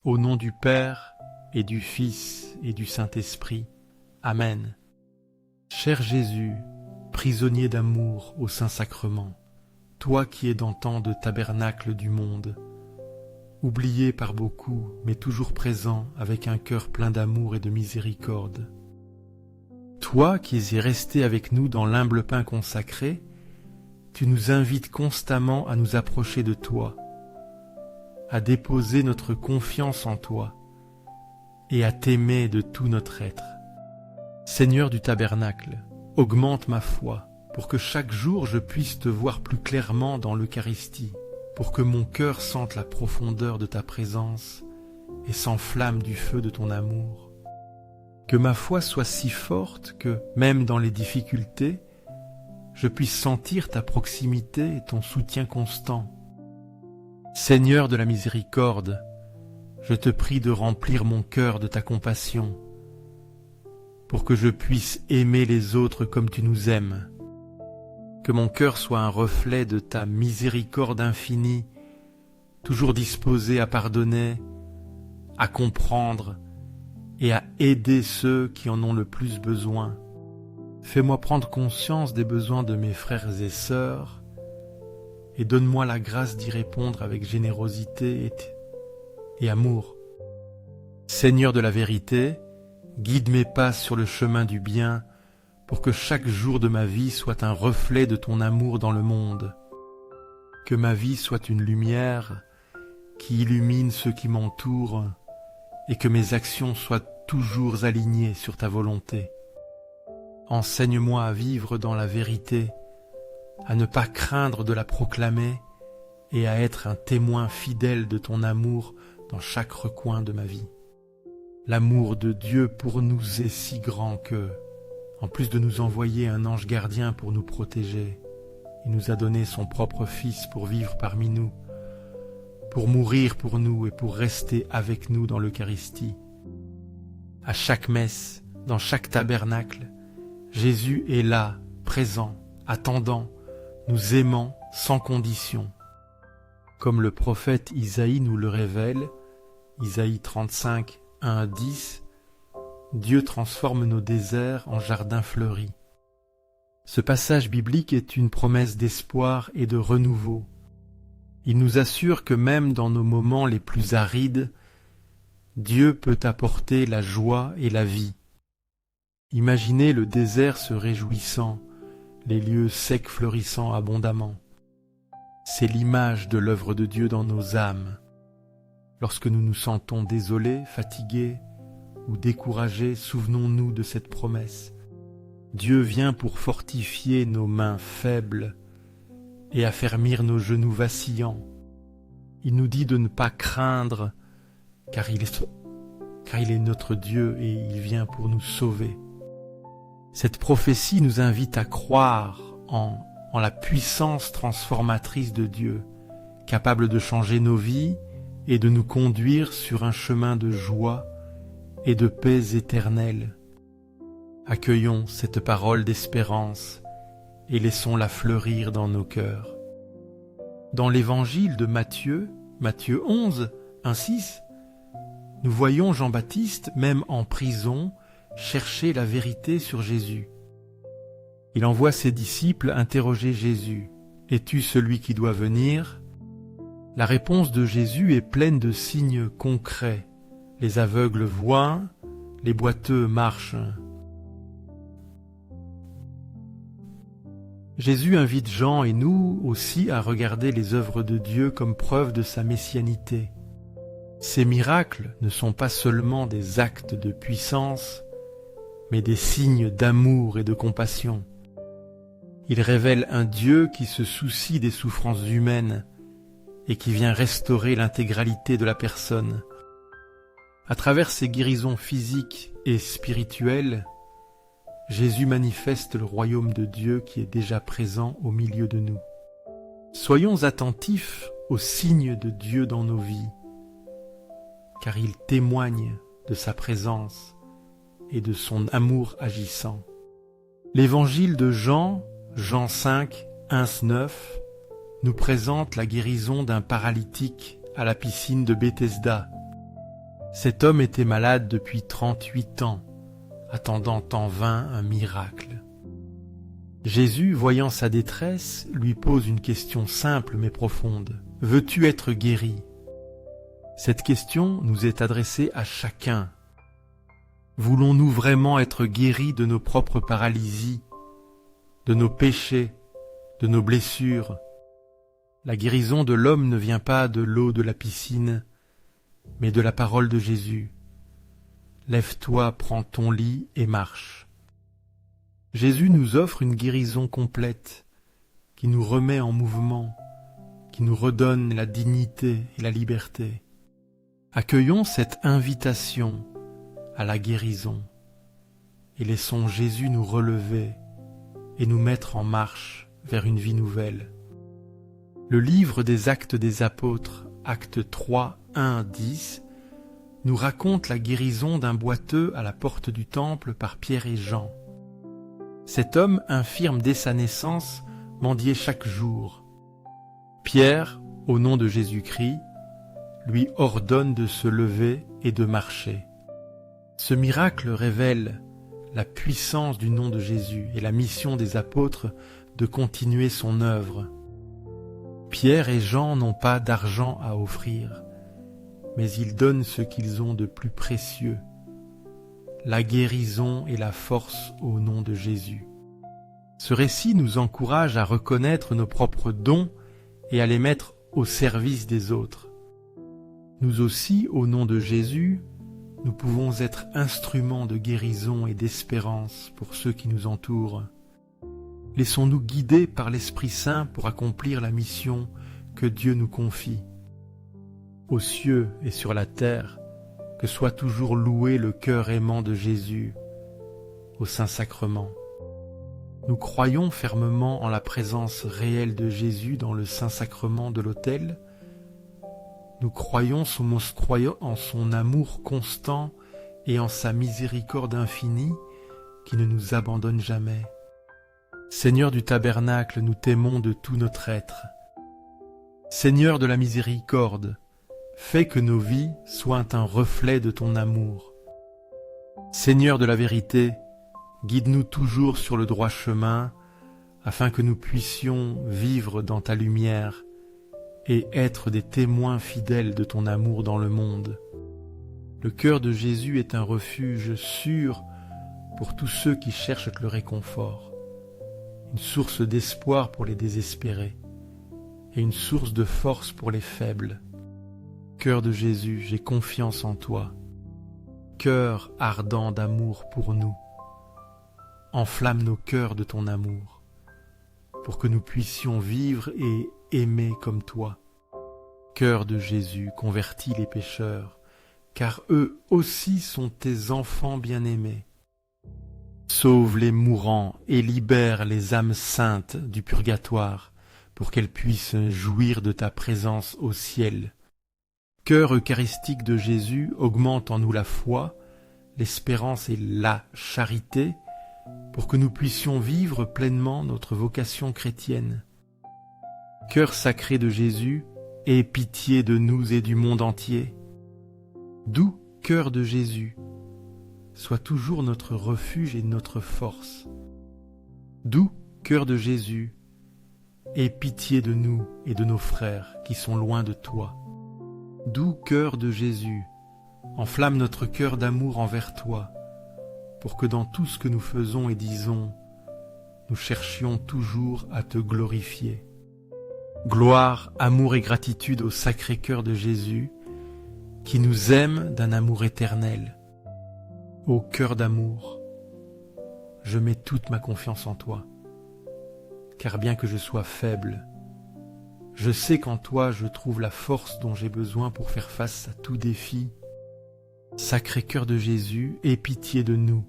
Au nom du Père, et du Fils, et du Saint-Esprit. Amen. Cher Jésus, prisonnier d'amour au Saint-Sacrement, toi qui es dans tant de tabernacles du monde, oublié par beaucoup, mais toujours présent avec un cœur plein d'amour et de miséricorde. Toi qui es resté avec nous dans l'humble pain consacré, tu nous invites constamment à nous approcher de toi, à déposer notre confiance en toi et à t'aimer de tout notre être. Seigneur du tabernacle, augmente ma foi pour que chaque jour je puisse te voir plus clairement dans l'Eucharistie, pour que mon cœur sente la profondeur de ta présence et s'enflamme du feu de ton amour. Que ma foi soit si forte que, même dans les difficultés, je puisse sentir ta proximité et ton soutien constant. Seigneur de la miséricorde, je te prie de remplir mon cœur de ta compassion, pour que je puisse aimer les autres comme tu nous aimes. Que mon cœur soit un reflet de ta miséricorde infinie, toujours disposé à pardonner, à comprendre et à aider ceux qui en ont le plus besoin. Fais-moi prendre conscience des besoins de mes frères et sœurs, et donne-moi la grâce d'y répondre avec générosité et amour. Seigneur de la vérité, guide mes pas sur le chemin du bien, pour que chaque jour de ma vie soit un reflet de ton amour dans le monde. Que ma vie soit une lumière qui illumine ceux qui m'entourent, et que mes actions soient toujours alignées sur ta volonté. Enseigne-moi à vivre dans la vérité, à ne pas craindre de la proclamer et à être un témoin fidèle de ton amour dans chaque recoin de ma vie. L'amour de Dieu pour nous est si grand que, en plus de nous envoyer un ange gardien pour nous protéger, il nous a donné son propre Fils pour vivre parmi nous, pour mourir pour nous et pour rester avec nous dans l'Eucharistie. À chaque messe, dans chaque tabernacle, Jésus est là, présent, attendant, nous aimant sans condition. Comme le prophète Isaïe nous le révèle, Isaïe 35, 1 à 10, Dieu transforme nos déserts en jardins fleuris. Ce passage biblique est une promesse d'espoir et de renouveau. Il nous assure que même dans nos moments les plus arides, Dieu peut apporter la joie et la vie. Imaginez le désert se réjouissant, les lieux secs fleurissant abondamment. C'est l'image de l'œuvre de Dieu dans nos âmes. Lorsque nous nous sentons désolés, fatigués ou découragés, souvenons-nous de cette promesse. Dieu vient pour fortifier nos mains faibles et affermir nos genoux vacillants. Il nous dit de ne pas craindre, car il est notre Dieu et il vient pour nous sauver. Cette prophétie nous invite à croire en la puissance transformatrice de Dieu, capable de changer nos vies et de nous conduire sur un chemin de joie et de paix éternelle. Accueillons cette parole d'espérance et laissons-la fleurir dans nos cœurs. Dans l'évangile de Matthieu 11, 1-6, nous voyons Jean-Baptiste, même en prison, chercher la vérité sur Jésus. Il envoie ses disciples interroger Jésus. « Es-tu celui qui doit venir ?» La réponse de Jésus est pleine de signes concrets. Les aveugles voient, les boiteux marchent. Jésus invite Jean et nous aussi à regarder les œuvres de Dieu comme preuve de sa messianité. Ces miracles ne sont pas seulement des actes de puissance, mais des signes d'amour et de compassion. Ils révèlent un Dieu qui se soucie des souffrances humaines et qui vient restaurer l'intégralité de la personne. À travers ces guérisons physiques et spirituelles, Jésus manifeste le royaume de Dieu qui est déjà présent au milieu de nous. Soyons attentifs aux signes de Dieu dans nos vies, car ils témoignent de sa présence et de son amour agissant. L'évangile de Jean 5, 1-9, nous présente la guérison d'un paralytique à la piscine de Bethesda. Cet homme était malade depuis 38 ans, attendant en vain un miracle. Jésus, voyant sa détresse, lui pose une question simple mais profonde. « Veux-tu être guéri ?» Cette question nous est adressée à chacun. Voulons-nous vraiment être guéris de nos propres paralysies, de nos péchés, de nos blessures? La guérison de l'homme ne vient pas de l'eau de la piscine, mais de la parole de Jésus. Lève-toi, prends ton lit et marche. Jésus nous offre une guérison complète, qui nous remet en mouvement, qui nous redonne la dignité et la liberté. Accueillons cette invitation à la guérison et laissons Jésus nous relever et nous mettre en marche vers une vie nouvelle. Le livre des Actes des Apôtres, acte 3, 1, 10, nous raconte la guérison d'un boiteux à la porte du temple par Pierre et Jean. Cet homme infirme dès sa naissance mendiait chaque jour. Pierre, au nom de Jésus-Christ, lui ordonne de se lever et de marcher. Ce miracle révèle la puissance du nom de Jésus et la mission des apôtres de continuer son œuvre. Pierre et Jean n'ont pas d'argent à offrir, mais ils donnent ce qu'ils ont de plus précieux, la guérison et la force au nom de Jésus. Ce récit nous encourage à reconnaître nos propres dons et à les mettre au service des autres. Nous aussi, au nom de Jésus, nous pouvons être instruments de guérison et d'espérance pour ceux qui nous entourent. Laissons-nous guider par l'Esprit Saint pour accomplir la mission que Dieu nous confie. Aux cieux et sur la terre, que soit toujours loué le cœur aimant de Jésus au Saint-Sacrement. Nous croyons fermement en la présence réelle de Jésus dans le Saint-Sacrement de l'autel. Nous croyons en son amour constant et en sa miséricorde infinie qui ne nous abandonne jamais. Seigneur du tabernacle, nous t'aimons de tout notre être. Seigneur de la miséricorde, fais que nos vies soient un reflet de ton amour. Seigneur de la vérité, guide-nous toujours sur le droit chemin, afin que nous puissions vivre dans ta lumière et être des témoins fidèles de ton amour dans le monde. Le cœur de Jésus est un refuge sûr pour tous ceux qui cherchent le réconfort, une source d'espoir pour les désespérés et une source de force pour les faibles. Cœur de Jésus, j'ai confiance en toi. Cœur ardent d'amour pour nous, enflamme nos cœurs de ton amour, pour que nous puissions vivre et aimer comme toi. Cœur de Jésus, convertis les pécheurs, car eux aussi sont tes enfants bien-aimés. Sauve les mourants et libère les âmes saintes du purgatoire, pour qu'elles puissent jouir de ta présence au ciel. Cœur eucharistique de Jésus, augmente en nous la foi, l'espérance et la charité, pour que nous puissions vivre pleinement notre vocation chrétienne. Cœur sacré de Jésus, aie pitié de nous et du monde entier. Doux cœur de Jésus, sois toujours notre refuge et notre force. Doux cœur de Jésus, aie pitié de nous et de nos frères qui sont loin de toi. Doux cœur de Jésus, enflamme notre cœur d'amour envers toi, pour que dans tout ce que nous faisons et disons, nous cherchions toujours à te glorifier. Gloire, amour et gratitude au sacré cœur de Jésus, qui nous aime d'un amour éternel. Ô cœur d'amour, je mets toute ma confiance en toi, car bien que je sois faible, je sais qu'en toi je trouve la force dont j'ai besoin pour faire face à tout défi. Sacré cœur de Jésus, aie pitié de nous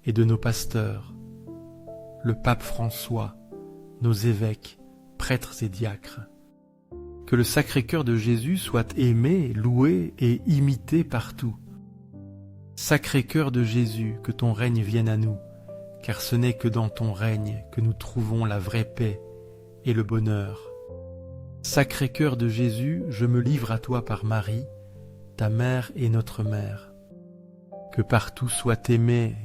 et de nos pasteurs, le pape François, nos évêques, prêtres et diacres. Que le sacré cœur de Jésus soit aimé, loué et imité partout. Sacré cœur de Jésus, que ton règne vienne à nous, car ce n'est que dans ton règne que nous trouvons la vraie paix et le bonheur. Sacré cœur de Jésus, je me livre à toi par Marie, ta mère et notre mère. Que partout soit aimé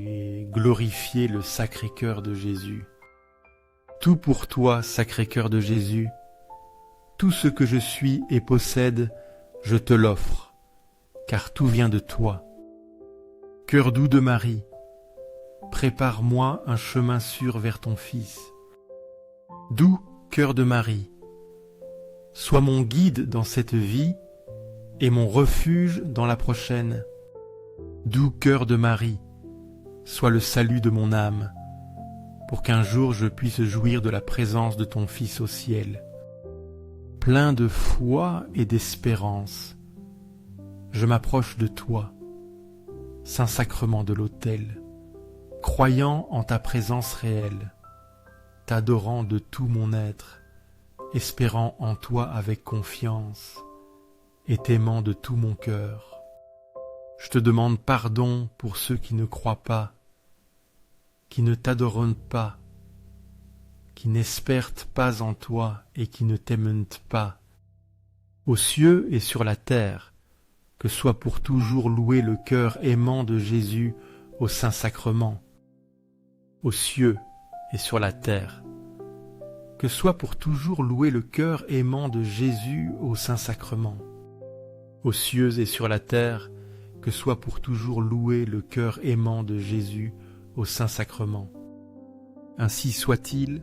et glorifié le Sacré-Cœur de Jésus. Tout pour toi, Sacré-Cœur de Jésus, tout ce que je suis et possède, je te l'offre, car tout vient de toi. Cœur doux de Marie, prépare-moi un chemin sûr vers ton Fils. Doux cœur de Marie, sois mon guide dans cette vie et mon refuge dans la prochaine. Doux cœur de Marie, sois le salut de mon âme, pour qu'un jour je puisse jouir de la présence de ton Fils au ciel. Plein de foi et d'espérance, je m'approche de toi, Saint-Sacrement de l'autel, croyant en ta présence réelle, t'adorant de tout mon être, espérant en toi avec confiance et t'aimant de tout mon cœur. Je te demande pardon pour ceux qui ne croient pas, qui ne t'adorent pas, qui n'espèrent pas en toi et qui ne t'aiment pas. Aux cieux et sur la terre, que soit pour toujours loué le cœur aimant de Jésus au Saint-Sacrement. Aux cieux et sur la terre, que soit pour toujours loué le cœur aimant de Jésus au Saint-Sacrement. Aux cieux et sur la terre, que soit pour toujours loué le cœur aimant de Jésus au Saint-Sacrement. Ainsi soit-il.